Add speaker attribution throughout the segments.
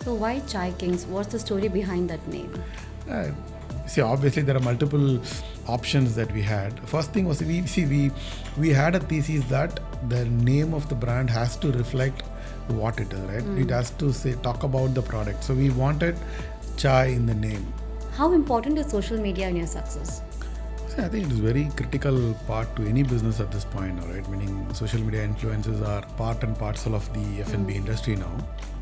Speaker 1: So why Chai Kings? What's the story behind that name?
Speaker 2: Uh, See, obviously there are multiple options that we had. First thing was we had a thesis that the name of the brand has to reflect what it is, right? It has to talk about the product. So we wanted chai in the name.
Speaker 1: How important is social media in your success?
Speaker 2: See, I think it is very critical part to any business at this point, all right? Meaning social media influencers are part and parcel of the F&B industry now.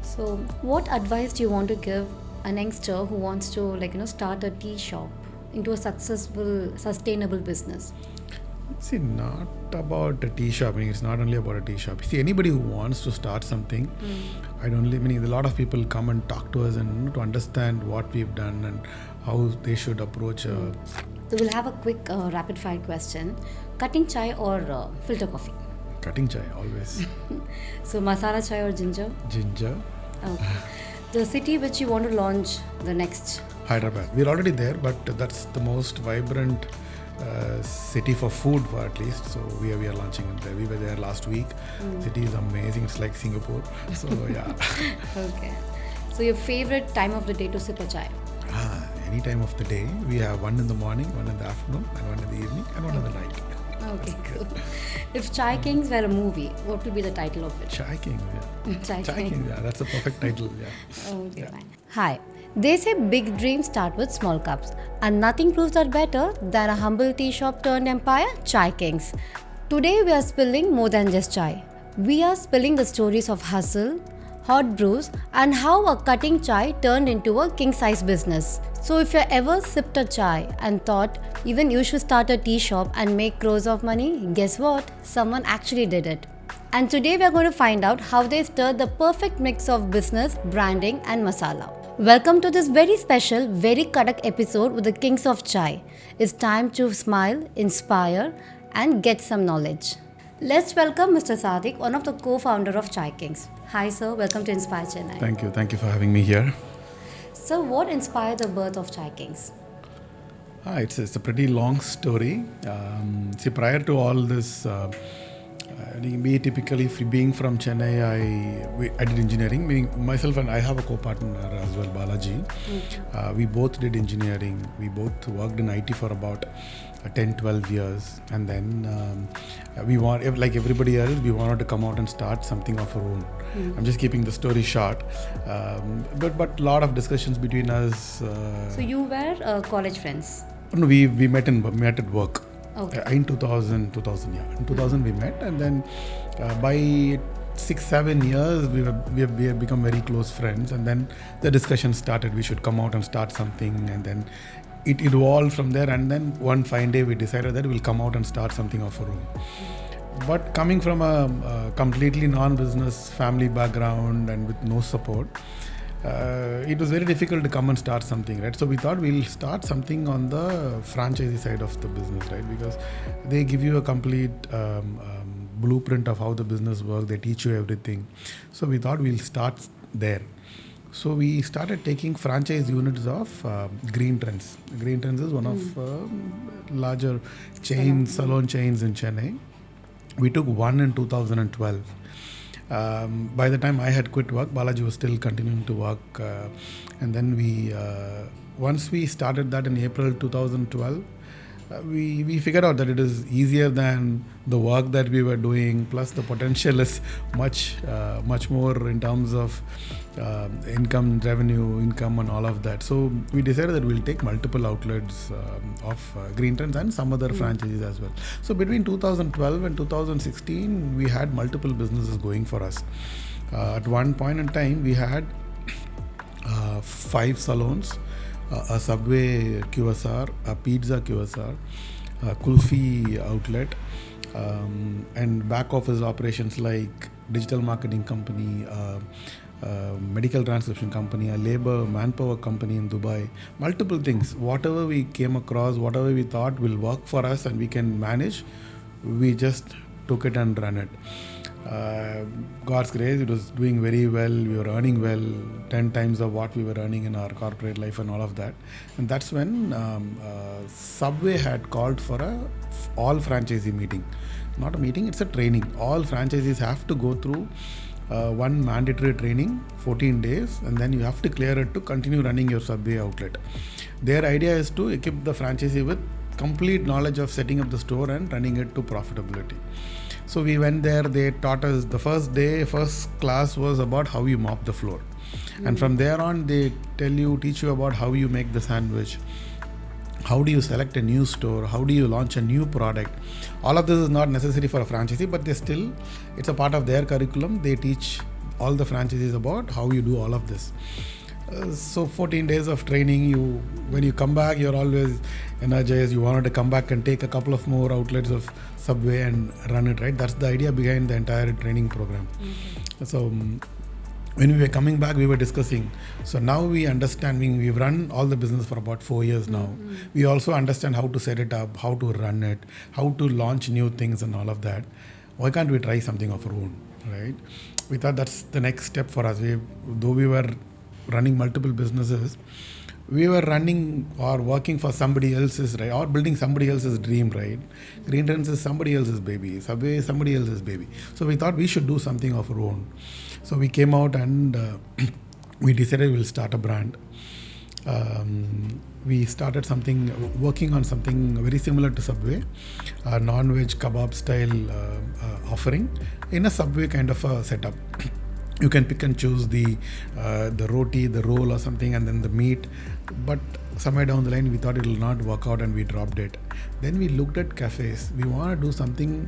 Speaker 1: So what advice do you want to give an youngster who wants to start a tea shop into a successful, sustainable business?
Speaker 2: See, not about a tea shop. I mean, it's not only about a tea shop. See, anybody who wants to start something, a lot of people come and talk to us and to understand what we've done and how they should approach.
Speaker 1: So we'll have a quick rapid fire question. Cutting chai or filter coffee?
Speaker 2: Cutting chai, always.
Speaker 1: So masala chai or ginger?
Speaker 2: Ginger.
Speaker 1: Okay. The city which you want to launch the next?
Speaker 2: Hyderabad. We're already there, but that's the most vibrant city for food, for at least. So we are launching it there. We were there last week. City is amazing. It's like Singapore. So yeah.
Speaker 1: Okay. So your favorite time of the day to sip a chai?
Speaker 2: Any time of the day. We have one in the morning, one in the afternoon, and one in the evening, and one in the night.
Speaker 1: Okay, cool. If Chai Kings were a movie, what would be the title of it?
Speaker 2: Chai Kings, yeah.
Speaker 1: Chai
Speaker 2: Kings, yeah. That's a perfect title, yeah.
Speaker 1: Okay, fine. Hi. They say big dreams start with small cups, and nothing proves that better than a humble tea shop turned empire, Chai Kings. Today we are spilling more than just chai. We are spilling the stories of hustle, hot brews, and how a cutting chai turned into a king-size business. So if you ever sipped a chai and thought even you should start a tea shop and make crores of money, guess what? Someone actually did it. And today we are going to find out how they stirred the perfect mix of business, branding, and masala. Welcome to this very special, very Kadak episode with the Kings of Chai. It's time to smile, inspire, and get some knowledge. Let's welcome Mr. Saddique, one of the co-founder of Chai Kings. Hi sir, welcome to Inspire Chennai.
Speaker 2: Thank you for having me here.
Speaker 1: So what inspired the birth of Chai Kings?
Speaker 2: It's a pretty long story. Prior to all this, me typically being from Chennai, I did engineering. Meaning myself and I have a co-partner as well, Balaji. We both did engineering. We both worked in IT for about 10-12 years, and then like everybody else, we wanted to come out and start something of our own. I'm just keeping the story short, but a lot of discussions between us.
Speaker 1: So you were college friends?
Speaker 2: No, we met at work.
Speaker 1: Okay.
Speaker 2: In 2000, yeah. In 2000 we met, and then by 6-7 years we have become very close friends, and then the discussion started. We should come out and start something, and then it evolved from there. And then one fine day we decided that we'll come out and start something of our own. But coming from a completely non-business family background and with no support, it was very difficult to come and start something, right? So we thought we'll start something on the franchisee side of the business, right? Because they give you a complete blueprint of how the business works. They teach you everything. So we thought we'll start there. So we started taking franchise units of Green Trends. Green Trends is one of larger salon chains in Chennai. We took one in 2012. By the time I had quit work, Balaji was still continuing to work. And then once we started that in April 2012, we figured out that it is easier than the work that we were doing, plus the potential is much more in terms of revenue income and all of that. So we decided that we'll take multiple outlets of Green Trends and some other franchises as well. So between 2012 and 2016, we had multiple businesses going for us. At one point in time, we had 5 salons, a Subway QSR, a pizza QSR, a Kulfi outlet, and back office operations like digital marketing company, medical transcription company, a labor manpower company in Dubai, multiple things. Whatever we came across, whatever we thought will work for us and we can manage, we just took it and ran it. God's grace, it was doing very well. We were earning well, 10 times of what we were earning in our corporate life and all of that. And that's when Subway had called for a all franchisee meeting. Not a meeting, it's a training. All franchisees have to go through one mandatory training, 14 days, and then you have to clear it to continue running your Subway outlet. Their idea is to equip the franchisee with complete knowledge of setting up the store and running it to profitability. So we went there, they taught us the first class was about how you mop the floor. And from there on, they teach you about how you make the sandwich, how do you select a new store, how do you launch a new product. All of this is not necessary for a franchisee, but it's a part of their curriculum. They teach all the franchisees about how you do all of this. So 14 days of training, when you come back, you're always energized. You wanted to come back and take a couple of more outlets of Subway and run it, right? That's the idea behind the entire training program. So when we were coming back, we were discussing. So now we understand, we've run all the business for about 4 years now. We also understand how to set it up, how to run it, how to launch new things and all of that. Why can't we try something of our own, right? We thought that's the next step for us. Though we were running multiple businesses, we were running or working for somebody else's, right, or building somebody else's dream, right? Green Trends is somebody else's baby, Subway is somebody else's baby. So we thought we should do something of our own. So we came out and we decided we'll start a brand. We started working on something very similar to Subway, a non-veg kebab style offering in a Subway kind of a setup. You can pick and choose the roti, the roll or something, and then the meat. But somewhere down the line, we thought it will not work out and we dropped it. Then we looked at cafes. We want to do something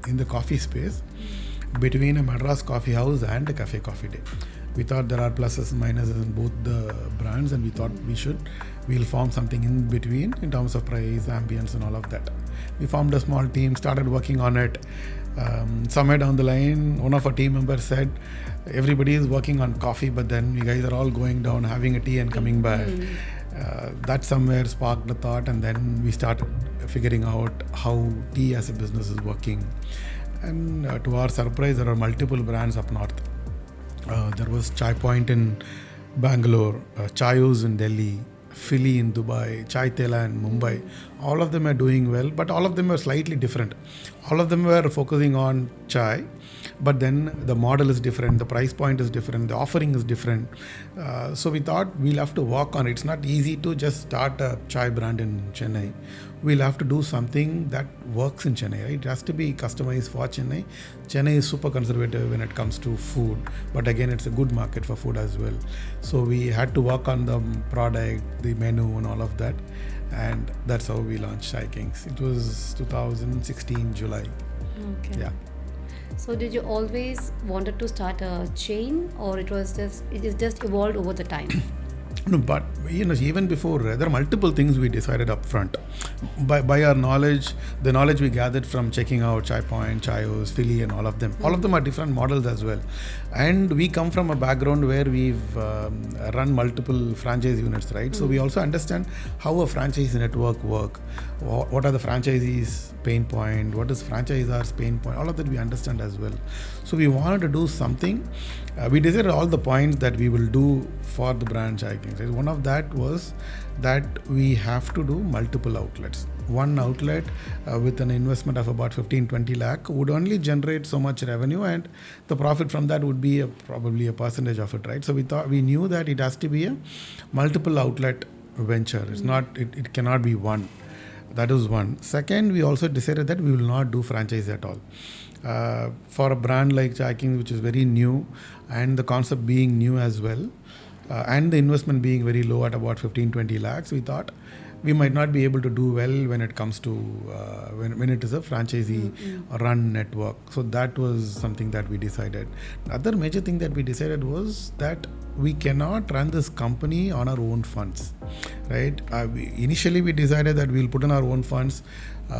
Speaker 2: in the coffee space between a Madras coffee house and a cafe coffee day. We thought there are pluses and minuses in both the brands, and we thought we'll form something in between in terms of price, ambience and all of that. We formed a small team, started working on it. Somewhere down the line, one of our team members said, everybody is working on coffee, but then you guys are all going down, having a tea and coming back. That somewhere sparked the thought, and then we started figuring out how tea as a business is working. And to our surprise, there are multiple brands up north. There was Chai Point in Bangalore, Chayos in Delhi, Philly in Dubai, Chai Tela in Mumbai. All of them are doing well, but all of them are slightly different. All of them were focusing on chai, but then the model is different, the price point is different, the offering is different. So we thought we'll have to work on it. It's not easy to just start a chai brand in Chennai. We'll have to do something that works in Chennai, right? It has to be customized for Chennai. Chennai is super conservative when it comes to food, but again, it's a good market for food as well. So we had to work on the product, the menu and all of that. And that's how we launched Chai Kings. It was 2016 July.
Speaker 1: Okay.
Speaker 2: Yeah.
Speaker 1: So did you always wanted to start a chain, or it is just evolved over the time?
Speaker 2: No, but even before, there are multiple things we decided up front. By our knowledge, the knowledge we gathered from checking out Chai Point, Chayos, Philly and all of them. All of them are different models as well. And we come from a background where we've run multiple franchise units, right? So we also understand how a franchise network work. What are the franchisees' pain point? What is franchisors' pain point? All of that we understand as well. So we wanted to do something. We decided all the points that we will do for the brand Chai Kings. One of that was that we have to do multiple outlets. One outlet with an investment of about 15-20 lakh would only generate so much revenue, and the profit from that would be probably a percentage of it, right? So we knew that it has to be a multiple outlet venture. It cannot be one. That is one. Second, we also decided that we will not do franchise at all. For a brand like Chai Kings, which is very new, and the concept being new as well, and the investment being very low at about 15-20 lakhs, we thought we might not be able to do well when it comes to when it is a franchisee run network. So that was something that we decided. Another major thing that we decided was that we cannot run this company on our own funds, right? Initially we decided that we'll put in our own funds.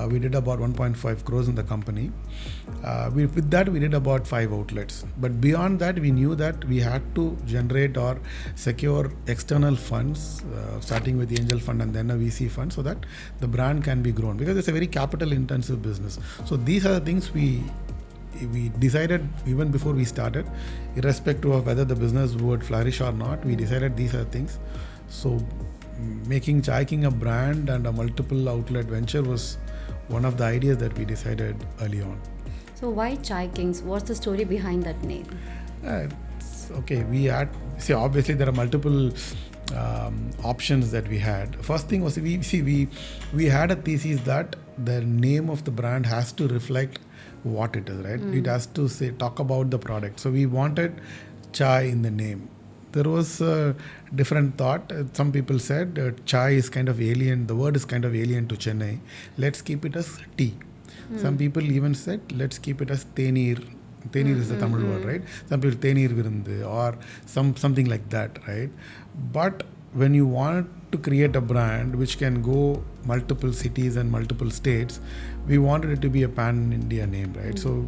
Speaker 2: We did about 1.5 crores in the company. With that, we did about 5 outlets. But beyond that, we knew that we had to generate or secure external funds, starting with the angel fund and then a VC fund, so that the brand can be grown, because it's a very capital intensive business. So these are the things we decided even before we started, irrespective of whether the business would flourish or not. We decided these are things. So making Chai King a brand and a multiple outlet venture was one of the ideas that we decided early on.
Speaker 1: So why Chai Kings? What's the story behind that name?
Speaker 2: Okay, we had, see, obviously there are multiple options that we had. First thing was we had a thesis that the name of the brand has to reflect what it is, right? It has to talk about the product. So we wanted chai in the name. There was a different thought. Some people said chai is kind of alien, the word is kind of alien to Chennai. Let's keep it as tea. Some people even said, let's keep it as tenir. Tenir is the Tamil word, right? Some people tenir virundu or something like that, right? But when you want to create a brand which can go multiple cities and multiple states, we wanted it to be a pan-India name, right? So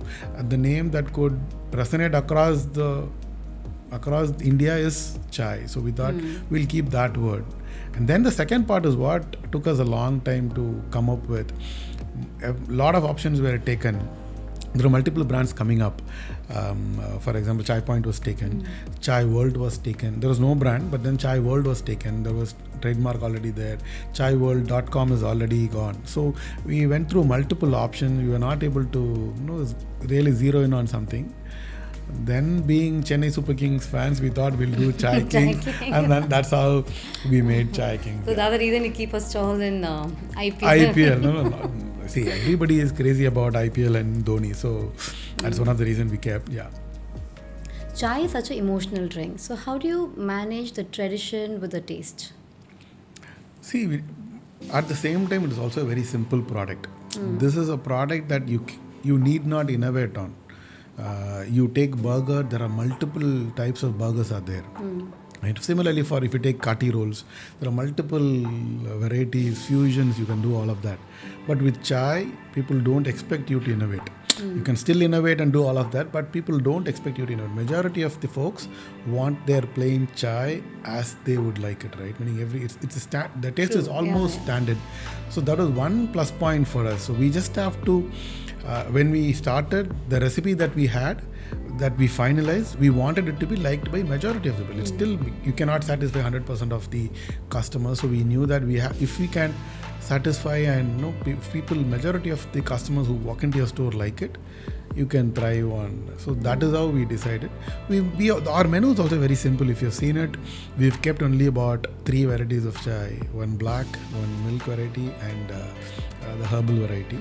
Speaker 2: the name that could resonate across India is chai. So we thought we'll keep that word. And then the second part is what took us a long time to come up with. A lot of options were taken. There are multiple brands coming up. For example, Chai Point was taken. Chai World was taken. There was no brand, but then Chai World was taken. There was trademark already there. ChaiWorld.com is already gone. So we went through multiple options. We were not able to really zero in on something. Then being Chennai Super Kings fans, we thought we'll do Chai Kings. And then that's how we made Chai Kings.
Speaker 1: So the other reason you keep us stalled in IPL.
Speaker 2: IPL, no. See, everybody is crazy about IPL and Dhoni, so that's one of the reasons we kept,
Speaker 1: Chai is such an emotional drink. So how do you manage the tradition with the taste?
Speaker 2: See, at the same time, it is also a very simple product. This is a product that you need not innovate on. You take burger, there are multiple types of burgers are there. Right? Similarly, if you take kati rolls, there are multiple varieties, fusions, you can do all of that. But with chai, people don't expect you to innovate. You can still innovate and do all of that, but people don't expect you to innovate. Majority of the folks want their plain chai as they would like it, right? Meaning the taste is almost standard. So that was one plus point for us. So we just have to, when we started the recipe that we had, that we finalized, we wanted it to be liked by majority of the people. It's still, you cannot satisfy 100% of the customers. So we knew that if we can satisfy and majority of the customers who walk into your store like it, you can thrive on. So that is how we decided. Our menu is also very simple. If you've seen it, we've kept only about 3 varieties of chai: one black, one milk variety, and the herbal variety.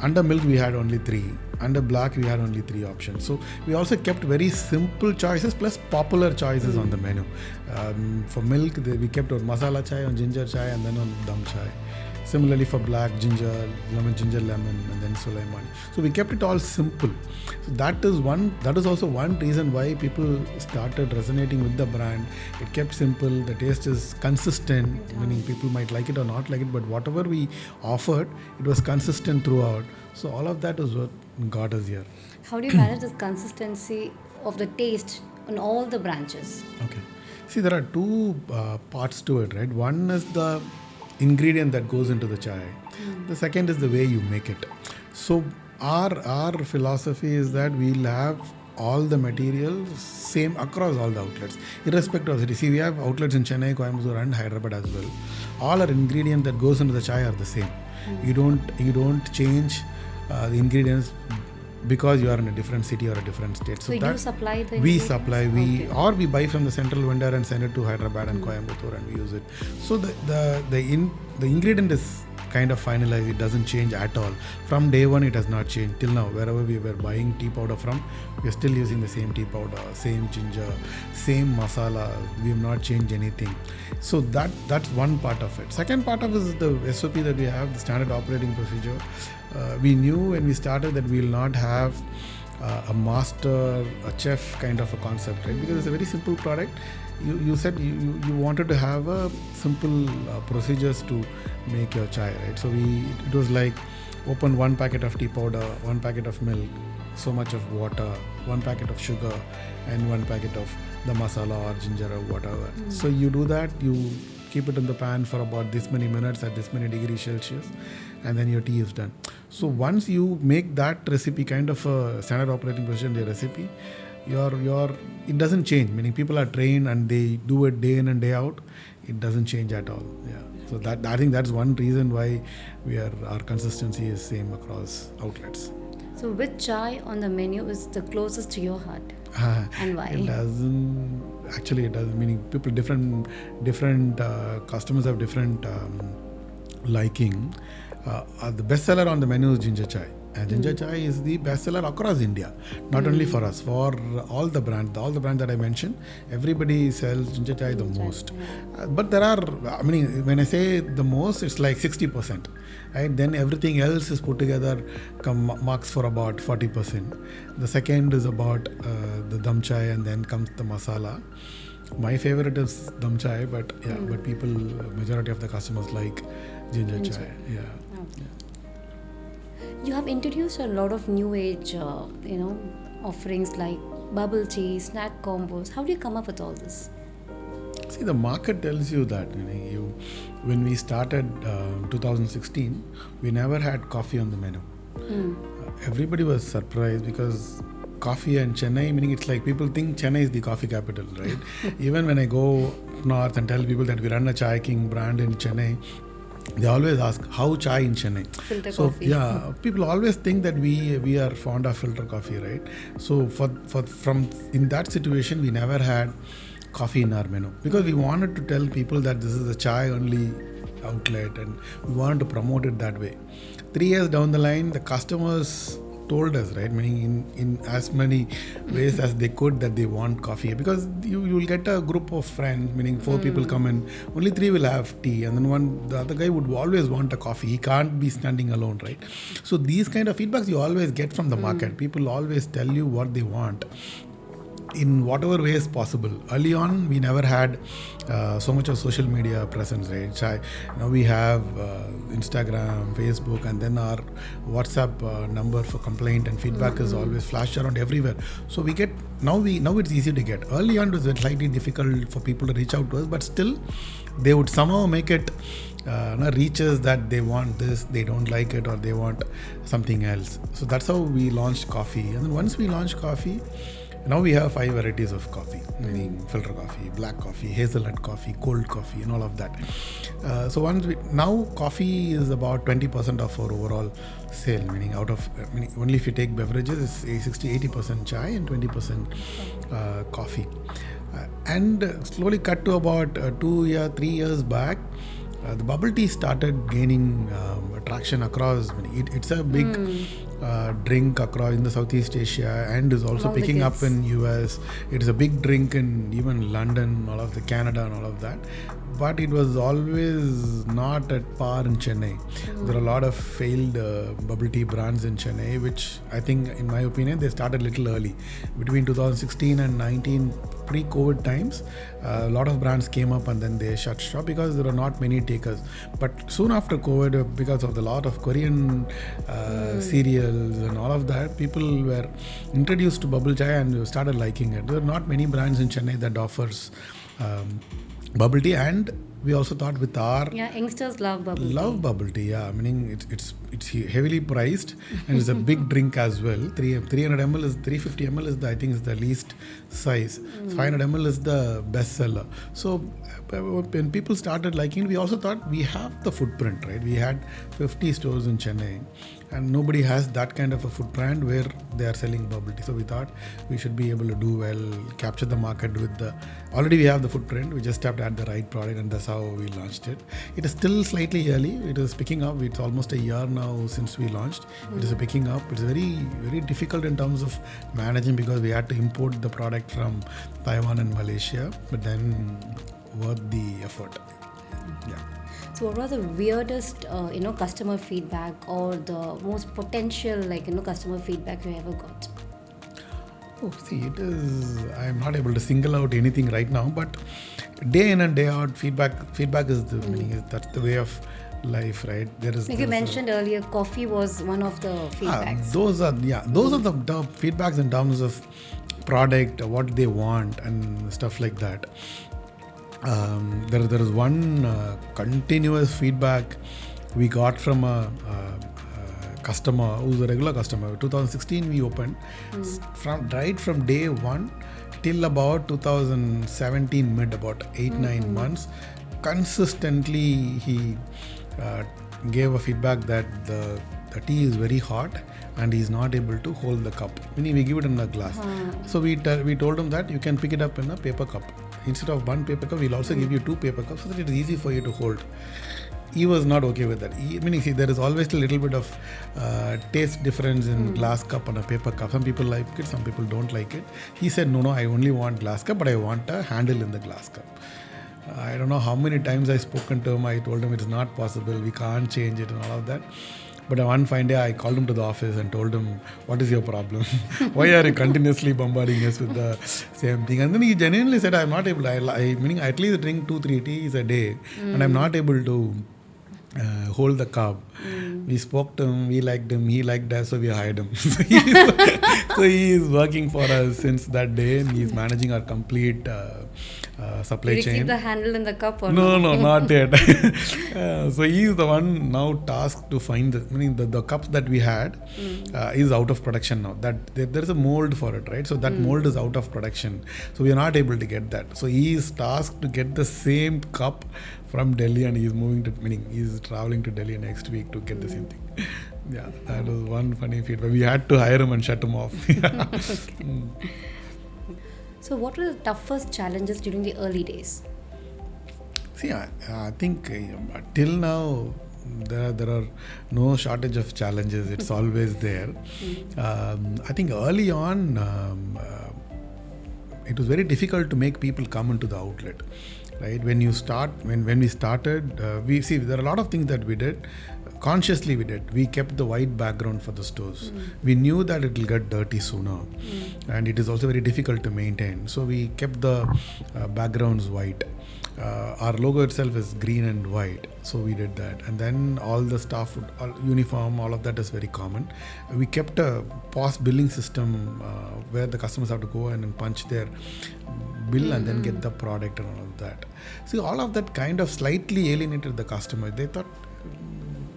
Speaker 2: Under milk we had only 3. Under black we had only 3 options. So we also kept very simple choices plus popular choices on the menu. For milk we kept on masala chai, on ginger chai, and then on dum chai. Similarly for black, ginger lemon, and then Sulaimani. So we kept it all simple. So that is also one reason why people started resonating with the brand. It kept simple, the taste is consistent, meaning people might like it or not like it, but whatever we offered, it was consistent throughout. So all of that is what got us here.
Speaker 1: How do you manage this consistency of the taste on all the branches?
Speaker 2: Okay. See, there are 2 parts to it, right? One is the ingredient that goes into the chai. The second is the way you make it. So our philosophy is that we'll have all the materials same across all the outlets, irrespective of the city. See, we have outlets in Chennai, Coimbatore, and Hyderabad as well. All our ingredients that goes into the chai are the same. You don't change the ingredients because you are in a different city or a different state.
Speaker 1: So you do supply the
Speaker 2: we
Speaker 1: ingredients?
Speaker 2: supply, or we buy from the central vendor and send it to Hyderabad and Coimbatore and we use it. So the ingredient is kind of finalized. It doesn't change at all. From day one, it has not changed till now. Wherever we were buying tea powder from, we are still using the same tea powder, same ginger, same masala. We have not changed anything. So that's one part of it. Second part of it is the SOP that we have, the standard operating procedure. We knew when we started that we will not have a master, a chef kind of a concept, right? Because it's a very simple product. You said you wanted to have a simple procedures to make your chai, right? So it was like open 1 packet of tea powder, 1 packet of milk, so much of water, 1 packet of sugar, and 1 packet of the masala or ginger or whatever. So you do that, you keep it in the pan for about this many minutes at this many degrees Celsius, and then your tea is done. So once you make that recipe kind of a standard operating procedure, the recipe, it doesn't change. Meaning people are trained and they do it day in and day out. It doesn't change at all. Yeah. So I think that's one reason why our consistency is same across outlets.
Speaker 1: So, which chai on the menu is the closest to your heart, and why?
Speaker 2: It doesn't actually. It doesn't. Meaning people different customers have different liking. The best seller on the menu is ginger chai. And ginger chai is the best seller across India, not only for us, for all the brands that I mentioned. Everybody sells ginger chai the most. But there are, I mean, when I say the most, it's like 60%. Right? Then everything else is put together, marks for about 40%. The second is about the dum chai, and then comes the masala. My favorite is dum chai, but but people, majority of the customers like ginger chai. Yeah.
Speaker 1: You have introduced a lot of new age, offerings like bubble tea, snack combos. How do you come up with all this?
Speaker 2: See, the market tells you that. When we started 2016, we never had coffee on the menu. Everybody was surprised because coffee and Chennai, meaning it's like people think Chennai is the coffee capital, right? Even when I go north and tell people that we run a Chai King brand in Chennai, they always ask, how chai in Chennai?
Speaker 1: Filter
Speaker 2: So
Speaker 1: coffee.
Speaker 2: yeah, people always think that we are fond of filter coffee, right? So from in that situation, we never had coffee in our menu because we wanted to tell people that this is a chai only outlet, and we wanted to promote it that way. 3 years down the line, the customers told us, right, meaning in as many ways as they could, that they want coffee, because you will get a group of friends, meaning 4 people come in, only 3 will have tea, and then the other guy would always want a coffee. He can't be standing alone, right? So these kind of feedbacks you always get from the market. People always tell you what they want in whatever ways possible. Early on, we never had so much of social media presence, right? Now we have Instagram, Facebook, and then our WhatsApp number for complaint and feedback is always flashed around everywhere. So we get now it's easy to get. Early on, it was slightly difficult for people to reach out to us, but still, they would somehow make it reaches that they want this, they don't like it, or they want something else. So that's how we launched coffee. And then once we launched coffee, now we have 5 varieties of coffee, meaning filter coffee, black coffee, hazelnut coffee, cold coffee, and all of that. So now coffee is about 20% of our overall sale, meaning only if you take beverages, it's 60-80% chai and 20% coffee. And slowly cut to about 3 years back, the bubble tea started gaining traction across. It's a big drink across in the Southeast Asia, and is also
Speaker 1: Among the
Speaker 2: picking up
Speaker 1: kids.
Speaker 2: in US. It is a big drink in even London, all of the Canada and all of that. But it was always not at par in Chennai. There are a lot of failed bubble tea brands in Chennai, which I think, in my opinion, they started a little early. Between 2016 and 19, pre-COVID times, a lot of brands came up and then they shut shop because there were not many takers. But soon after COVID, because of the lot of Korean cereals and all of that, people were introduced to bubble chai and started liking it. There are not many brands in Chennai that offers bubble tea, and we also thought with our
Speaker 1: Youngsters love bubble tea.
Speaker 2: bubble tea, meaning it's heavily priced and it's a big drink as well. 300 ml is 350 ml is I think is the least size. 500 ml is the best seller. So when people started liking it, we also thought we have the footprint, right? We had 50 stores in Chennai, and nobody has that kind of a footprint where they are selling bubble tea. So we thought we should be able to do well, capture the market already we have the footprint. We just have to add the right product, and that's how we launched it. It is still slightly early. It is picking up. It's almost a year now since we launched. It is picking up. It's very, very difficult in terms of managing because we had to import the product from Taiwan and Malaysia, but then worth the effort. Yeah.
Speaker 1: So, what was the weirdest, customer feedback, or the most potential, customer feedback you ever got?
Speaker 2: Oh, see, it is. I am not able to single out anything right now, but day in and day out, feedback is the meaning. That's the way of life, right?
Speaker 1: Like you mentioned earlier, coffee was one of the feedbacks.
Speaker 2: Those are the feedbacks in terms of product, what they want, and stuff like that. There is one continuous feedback we got from a customer who's a regular customer. 2016 we opened, from day one till about 2017 mid, about 8-9 months. Consistently he gave a feedback that the the tea is very hot and he's not able to hold the cup. Meaning we give it in a glass. So we told him that you can pick it up in a paper cup. Instead of one paper cup, we'll also give you 2 paper cups so that it is easy for you to hold. He was not okay with that. There is always a little bit of taste difference in glass cup and a paper cup. Some people like it, some people don't like it. He said, no, I only want glass cup, but I want a handle in the glass cup. I don't know how many times I spoken to him. I told him it's not possible. We can't change it and all of that. But one fine day, I called him to the office and told him, what is your problem? Why are you continuously bombarding us with the same thing? And then he genuinely said, I'm not able, meaning I at least drink 2-3 teas a day and I'm not able to hold the cup. We spoke to him, we liked him, he liked us, so we hired him. So he is working for us since that day, and he is managing our complete supply chain.
Speaker 1: Did you keep the handle in the cup or
Speaker 2: no, not yet. So he is the one now tasked to find the cups that we had is out of production now. That there is a mold for it, right? So that mold is out of production. So we are not able to get that. So he is tasked to get the same cup from Delhi, and he is traveling to Delhi next week to get the same thing. Yeah, that was one funny feat. But we had to hire him and shut him off.
Speaker 1: So what were the toughest challenges during the early days?
Speaker 2: See, I think till now there are no shortage of challenges. It's always there. I think early on it was very difficult to make people come into the outlet. Right? When we started, there are a lot of things that we did. Consciously we did. We kept the white background for the stores. We knew that it will get dirty sooner. And it is also very difficult to maintain. So we kept the backgrounds white. Our logo itself is green and white. So we did that. And then all the staff, uniform, all of that is very common. We kept a POS billing system where the customers have to go in and punch their bill and then get the product and all of that. See, all of that kind of slightly alienated the customer. They thought,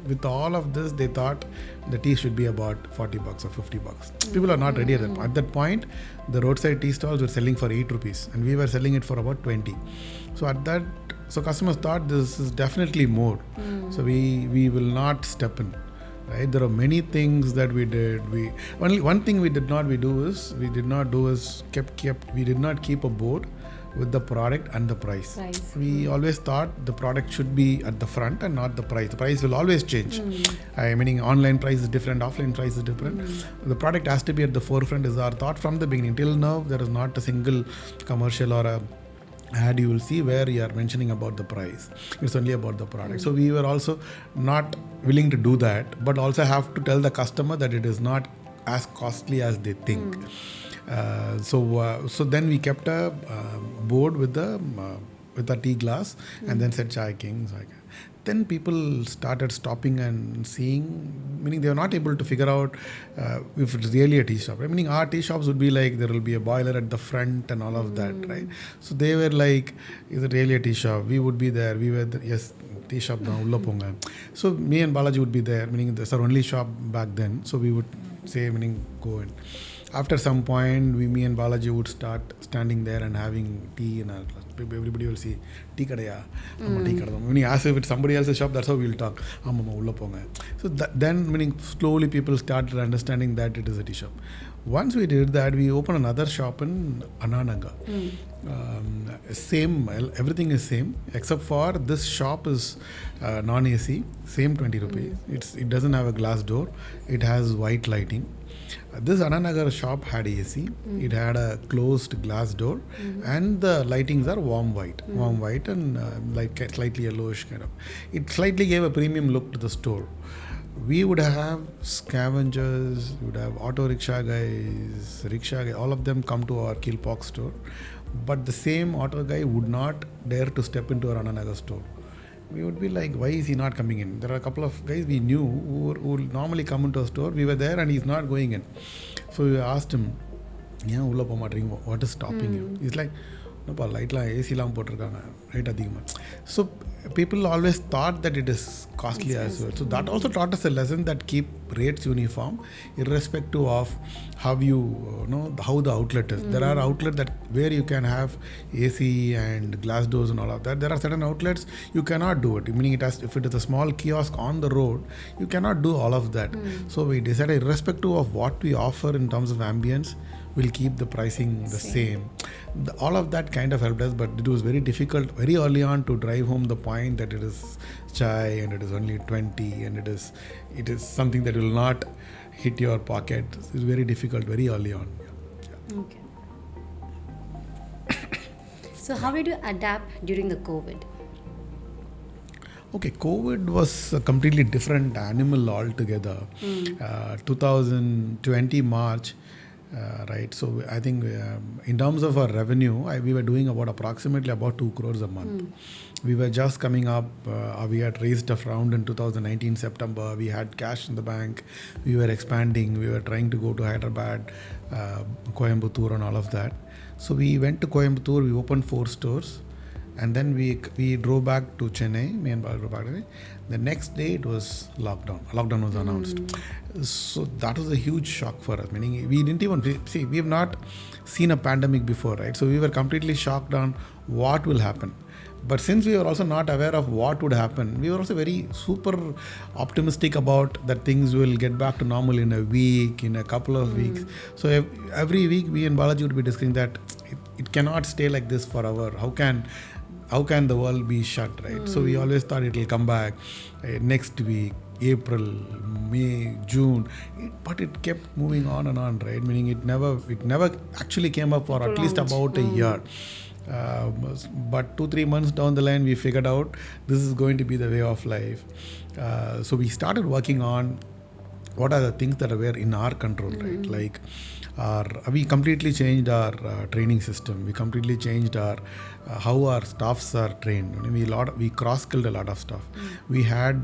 Speaker 2: with all of this, they thought the tea should be about $40 or $50. People are not ready at that point. At that point, the roadside tea stalls were selling for 8 rupees and we were selling it for about 20. So customers thought this is definitely more. So we will not step in. Right? There are many things that we did. One thing we did not keep a board with the product and the price. We always thought the product should be at the front and not the price. The price will always change. Online price is different, offline price is different. The product has to be at the forefront is our thought from the beginning. Till now, there is not a single commercial or a ad you will see where you are mentioning about the price. It's only about the product. So we were also not willing to do that, but also have to tell the customer that it is not as costly as they think. So then we kept a board with a tea glass and then said Chai Kings. Then people started stopping and seeing, meaning they were not able to figure out if it's really a tea shop. Right? Meaning our tea shops would be like, there will be a boiler at the front and all of that, right? So they were like, is it really a tea shop? We would be there. We were, yes, tea shop now, ulla ponga. So me and Balaji would be there, meaning that's our only shop back then. So we would say, meaning go in. After some point, me and Balaji would start standing there and having tea in our class. Everybody will see, tea kadaya. Tea kadaya. When you ask if it's somebody else's shop, that's how we'll talk. So then, meaning slowly people started understanding that it is a tea shop. Once we did that, we opened another shop in Ananaga. Same, everything is same, except for this shop is non-AC, same 20 rupees. It doesn't have a glass door. It has white lighting. This Ananagar shop had AC. It had a closed glass door, and the lightings are warm white and like slightly yellowish kind of. It slightly gave a premium look to the store. We would have scavengers, we would have auto rickshaw guys, all of them come to our Kilpox store. But the same auto guy would not dare to step into our Ananagar store. We would be like, why is he not coming in? There are a couple of guys we knew who would normally come into a store. We were there and he's not going in. So we asked him, what is stopping you? He's like, என்னப்பா லைட்லாம் ஏசிலாம் போட்டிருக்காங்க rate அதிகமாக. So people always thought that it is costly as well. So that also taught us a lesson that keep rates uniform irrespective of how you know how the outlet is. There are outlets that where you can have AC and glass doors and all of that. There are certain outlets you cannot do it, meaning it has, if it is a small kiosk on the road, you cannot do all of that. So we decided irrespective of what we offer in terms of ambience, we'll keep the pricing the same. All of that kind of helped us, but it was very difficult very early on to drive home the point that it is chai and it is only 20 and it is something that will not hit your pocket. It's very difficult very early on.
Speaker 1: Okay. So how did you adapt during the COVID?
Speaker 2: Okay, COVID was a completely different animal altogether. 2020 March, right? So I think in terms of our revenue, we were doing approximately about 2 crores a month. We were just coming up. We had raised a round in 2019 September. We had cash in the bank. We were expanding. We were trying to go to Hyderabad, Coimbatore, and all of that. So we went to Coimbatore. We opened 4 stores. And then we drove back to Chennai. Me and Bala drove back to Chennai. The next day it was lockdown. Lockdown was announced. So that was a huge shock for us. Meaning we didn't even see. We have not seen a pandemic before, right? So we were completely shocked on what will happen. But since we were also not aware of what would happen, we were also very super optimistic about that things will get back to normal in a week, in a couple of weeks. So every week we and Balaji would be discussing that it cannot stay like this forever. How can the world be shut, right? So we always thought it will come back next week, April, May, June, but it kept moving on and on, right? Meaning it never actually came up for at least about a year. But 2-3 months down the line, we figured out this is going to be the way of life. So we started working on what are the things that were in our control, right? Like we completely changed our training system. We completely changed our how our staffs are trained. We cross-skilled a lot of stuff. We had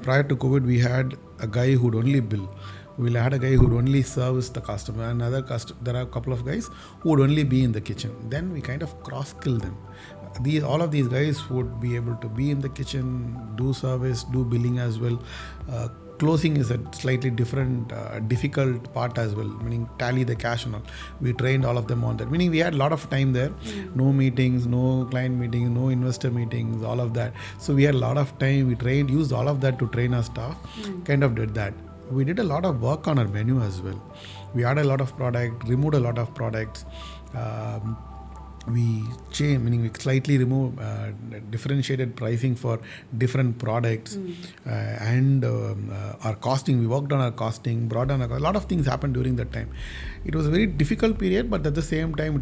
Speaker 2: prior to COVID, we had a guy who would only bill. We had a guy who would only service the customer, and there are a couple of guys who would only be in the kitchen. Then we kind of cross-skilled them. All of these guys would be able to be in the kitchen, do service, do billing as well. Closing is a slightly different, difficult part as well, meaning tally the cash and all. We trained all of them on that, meaning we had a lot of time there. No meetings, no client meetings, no investor meetings, all of that. So we had a lot of time. We used all of that to train our staff, kind of did that. We did a lot of work on our menu as well. We added a lot of product, removed a lot of products. We changed, meaning we slightly remove differentiated pricing for different products, and our costing. We worked on our costing, brought down a lot of things happened during that time. It was a very difficult period, but at the same time,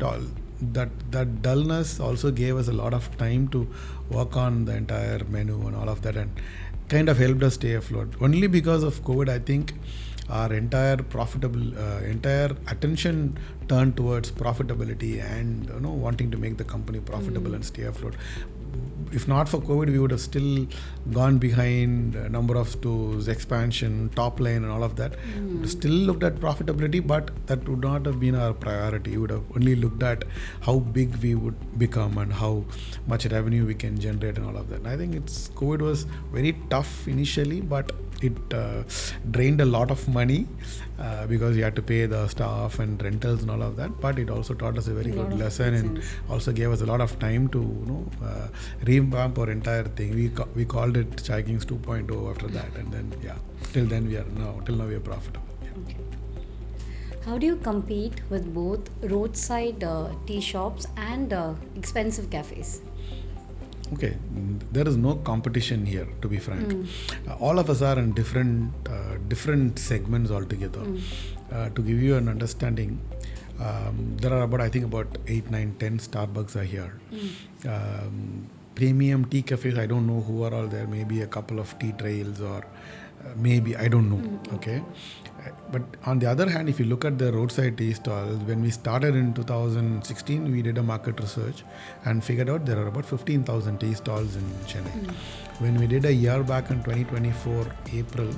Speaker 2: that dullness also gave us a lot of time to work on the entire menu and all of that, and kind of helped us stay afloat. Only because of COVID, I think our entire attention turned towards profitability and wanting to make the company profitable and stay afloat. If not for COVID, we would have still gone behind number of stores, expansion, top line and all of that. Still looked at profitability, but that would not have been our priority. We would have only looked at how big we would become and how much revenue we can generate and all of that. And I think COVID was very tough initially, but it drained a lot of money because you had to pay the staff and rentals and all of that. But it also taught us a very good lesson and also gave us a lot of time to revamp our entire thing. We called it Chai Kings 2.0 after that, and then till now we are profitable.
Speaker 1: Okay. How do you compete with both roadside tea shops and expensive cafes?
Speaker 2: Okay, there is no competition here, to be frank. All of us are in different segments altogether. To give you an understanding, there are about 8, 9, 10 Starbucks are here. Premium tea cafes, I don't know who are all there. Maybe a couple of tea trails or maybe, I don't know. Okay. But on the other hand, if you look at the roadside tea stalls, when we started in 2016, we did a market research and figured out there are about 15,000 tea stalls in Chennai. When we did a year back in 2024 April,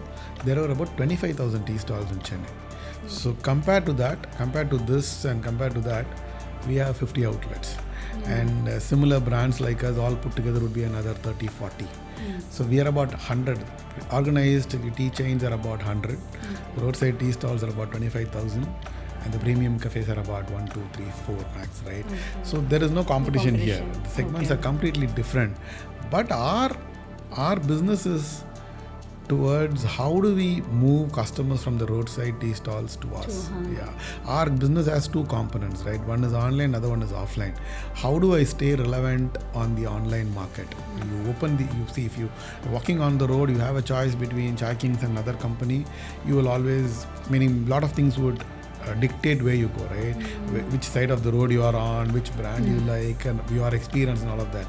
Speaker 2: there were about 25,000 tea stalls in Chennai. So compared to this and compared to that, we have 50 outlets. and similar brands like us all put together would be another 30, 40. So we are about 100. Organized tea chains are about 100. Roadside tea stalls are about 25,000. And the premium cafes are about 1, 2, 3, 4 max, right? So there is no competition here. The segments are completely different. But our business is towards how do we move customers from the roadside tea stalls to us. Yeah, our business has two components, right? One is online, other one is offline. How do I stay relevant on the online market? You see, if you're walking on the road, you have a choice between Chai Kings and another company. You will always, meaning a lot of things would dictate where you go, right? Which side of the road you are on, which brand you like, and your experience and all of that.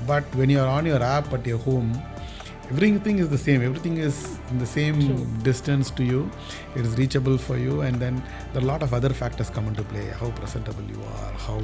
Speaker 2: But when you are on your app at your home, everything is the same. Everything is in the same distance to you. It is reachable for you, and then there are a lot of other factors come into play. How presentable you are, how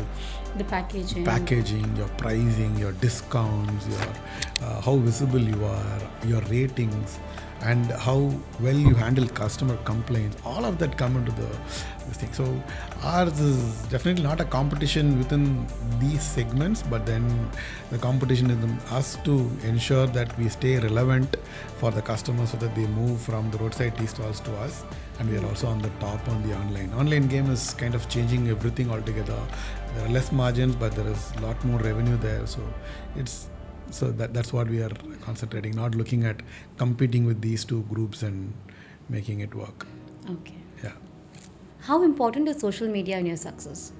Speaker 1: the packaging,
Speaker 2: your pricing, your discounts, your how visible you are, your ratings, and how well you handle customer complaints. All of that come into this thing. So ours is definitely not a competition within these segments, but then the competition is in us to ensure that we stay relevant for the customers so that they move from the roadside tea stalls to us, and we are also on the top on the online game is kind of changing everything altogether. There are less margins, but there is a lot more revenue there. So that's what we are concentrating, not looking at competing with these two groups and making it work.
Speaker 1: Okay.
Speaker 2: Yeah.
Speaker 1: How important is social media in your success?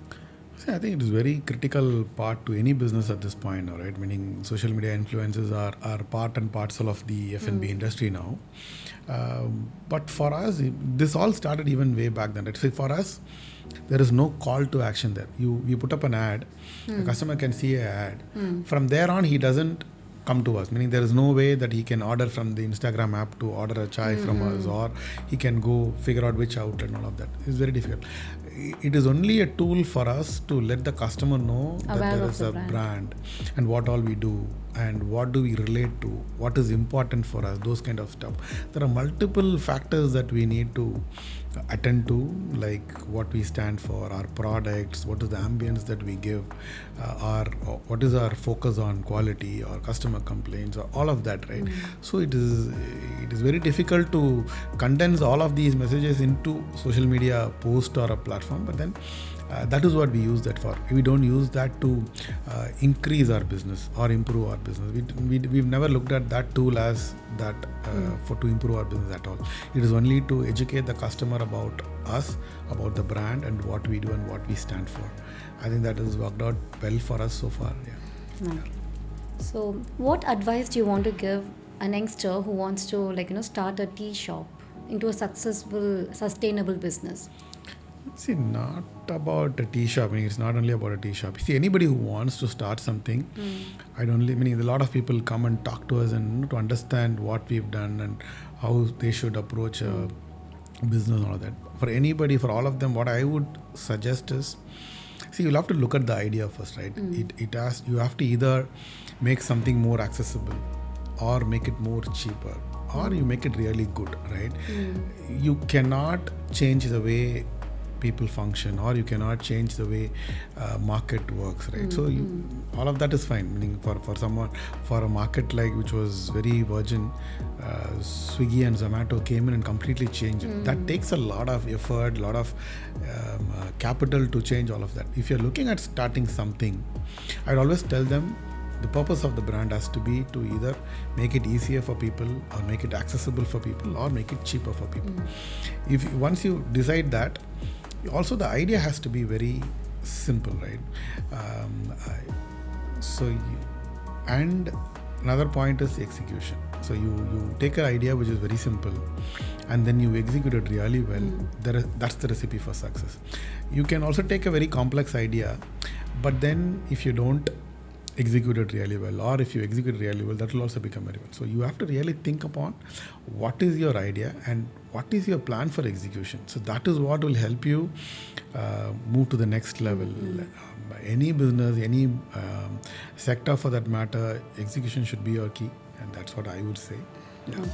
Speaker 2: See, I think it is very critical part to any business at this point, all right? Meaning social media influencers are part and parcel of the F&B industry now. But for us, this all started even way back then. Right? So for us, there is no call to action there. You put up an ad, the customer can see an ad. From there on, he doesn't come to us, meaning there is no way that he can order from the Instagram app to order a chai from us, or he can go figure out which outlet and all of that. It's very difficult. It is only a tool for us to let the customer know that there is a brand and what all we do and what do we relate to, what is important for us, those kind of stuff. There are multiple factors that we need to attend to, like what we stand for, our products, what is the ambience that we give, what is our focus on quality or customer complaints, or all of that, right? So it is very difficult to condense all of these messages into social media post or a platform, but then that is what we use that for. We don't use that to increase our business or improve our business. We've never looked at that tool as that to improve our business at all. It is only to educate the customer about us, about the brand, and what we do and what we stand for. I think that has worked out well for us so far. Yeah.
Speaker 1: Okay. So, what advice do you want to give a youngster who wants to start a tea shop into a sustainable business?
Speaker 2: See, not about a tea shop. I mean, it's not only about a tea shop. See, anybody who wants to start something, meaning a lot of people come and talk to us and to understand what we've done and how they should approach a business and all that. For anybody, for all of them, what I would suggest is, see, you'll have to look at the idea first, right? You have to either make something more accessible or make it more cheaper, or you make it really good, right? You cannot change the way people function, or you cannot change the way market works, right? So all of that is fine. Meaning for a market like which was very virgin, Swiggy and Zomato came in and completely changed it. That takes a lot of effort, a lot of capital to change all of that. If you're looking at starting something, I'd always tell them the purpose of the brand has to be to either make it easier for people, or make it accessible for people, or make it cheaper for people. Once you decide that, also the idea has to be very simple, right? And another point is execution. So you take an idea which is very simple, and then you execute it really well. That's the recipe for success. You can also take a very complex idea, but then if you don't execute it really well, or if you execute it really well, that will also become very well. So you have to really think upon what is your idea and what is your plan for execution. So that is what will help you move to the next level. Any business, any sector for that matter, execution should be your key, and that's what I would say. Yeah.
Speaker 1: Okay.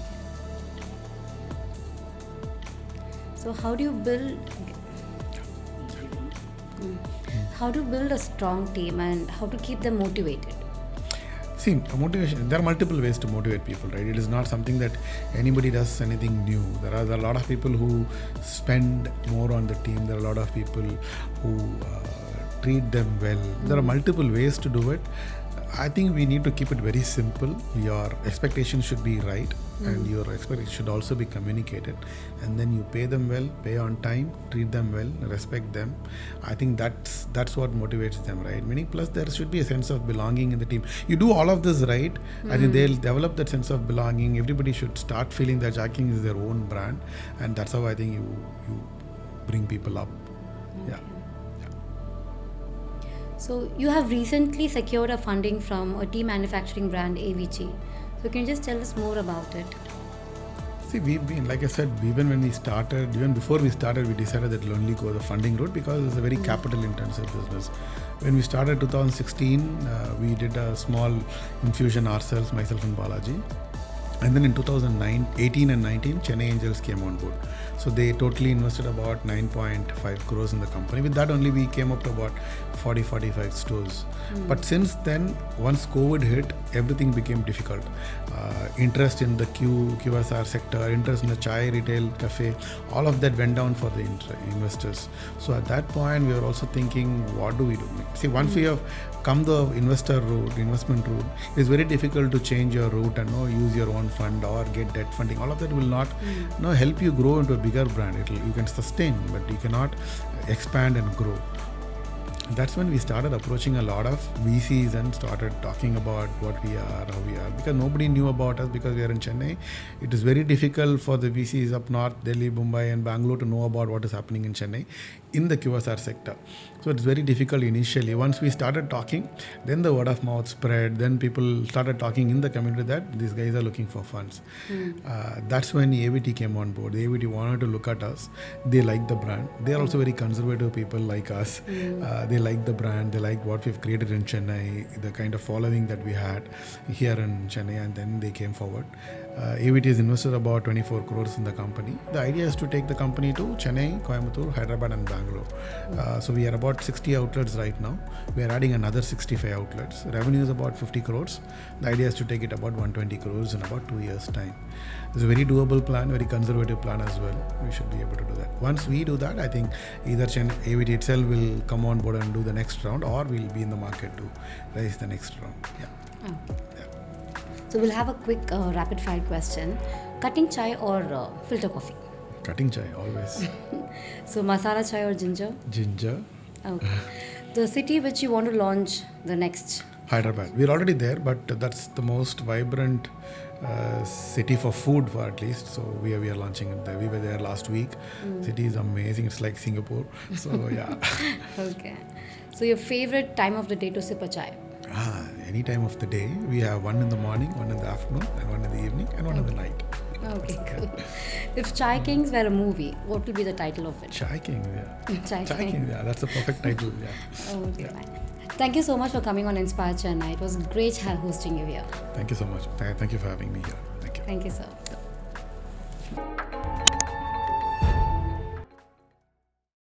Speaker 1: So how do you build how to build a strong team and how to keep them motivated?
Speaker 2: See, motivation, there are multiple ways to motivate people, right? It is not something that anybody does anything new. There are a lot of people who spend more on the team. There are a lot of people who treat them well. There are multiple ways to do it. I think we need to keep it very simple. Your expectations should be right, and your expectations should also be communicated. And then you pay them well, pay on time, treat them well, respect them. I think that's what motivates them, right? Meaning, plus there should be a sense of belonging in the team. You do all of this right, I think they'll develop that sense of belonging. Everybody should start feeling that Jai King is their own brand, and that's how I think you bring people up. Yeah.
Speaker 1: So you have recently secured a funding from a tea manufacturing brand, AVG. So can you just tell us more about it?
Speaker 2: See, we've been, like I said, even when we started, even before we started, we decided that we'll only go the funding route because it's a very capital intensive business. When we started 2016, we did a small infusion ourselves, myself and Balaji. And then in 2018 and 19, Chennai Angels came on board. So they totally invested about 9.5 crores in the company. With that only we came up to about 40-45 stores. But since then, once COVID hit, everything became difficult. Interest in the QSR sector, interest in the chai retail cafe, all of that went down for the investors. So at that point, we were also thinking, what do we do? See, once we have come the investment route, it's very difficult to change your route and use your own fund or get debt funding. All of that will not help you grow into a bigger brand. You can sustain, but you cannot expand and grow. That's when we started approaching a lot of VCs and started talking about what we are, how we are, because nobody knew about us because we are in Chennai. It is very difficult for the VCs up north, Delhi, Mumbai and Bangalore to know about what is happening in Chennai in the QSR sector. So it's very difficult initially. Once we started talking, then the word of mouth spread, then people started talking in the community that these guys are looking for funds. That's when AVT came on board. The AVT wanted to look at us. They like the brand. They are also very conservative people like us. They like the brand. They like what we've created in Chennai, the kind of following that we had here in Chennai, and then they came forward. AVT has invested about 24 crores in the company. The idea is to take the company to Chennai, Coimbatore, Hyderabad and Bangalore. So we are about 60 outlets right now. We are adding another 65 outlets. Revenue is about 50 crores. The idea is to take it about 120 crores in about 2 years' time. It's a very doable plan, very conservative plan as well. We should be able to do that. Once we do that, I think either AVT itself will come on board and do the next round, or we'll be in the market to raise the next round. Yeah.
Speaker 1: So we'll have a quick rapid fire question. Cutting chai or filter coffee?
Speaker 2: Cutting chai, always.
Speaker 1: So masala chai or ginger?
Speaker 2: Ginger.
Speaker 1: Okay. The city which you want to launch the next?
Speaker 2: Hyderabad. We're already there, but that's the most vibrant city for food, for at least. So we are launching it there. We were there last week. City is amazing. It's like Singapore. So yeah.
Speaker 1: Okay. So your favorite time of the day to sip a chai?
Speaker 2: Any time of the day. We have one in the morning, one in the afternoon, and one in the evening, and one in the night.
Speaker 1: Okay, cool. If Chai Kings were a movie, what would be the title of it?
Speaker 2: Chai King, yeah.
Speaker 1: Chai
Speaker 2: King,
Speaker 1: King.
Speaker 2: yeah. That's a perfect title, yeah.
Speaker 1: Okay, fine. Thank you so much for coming on Inspire Chennai. It was great hosting you here.
Speaker 2: Thank you so much. Thank you for having me here. Thank you.
Speaker 1: Thank you, sir.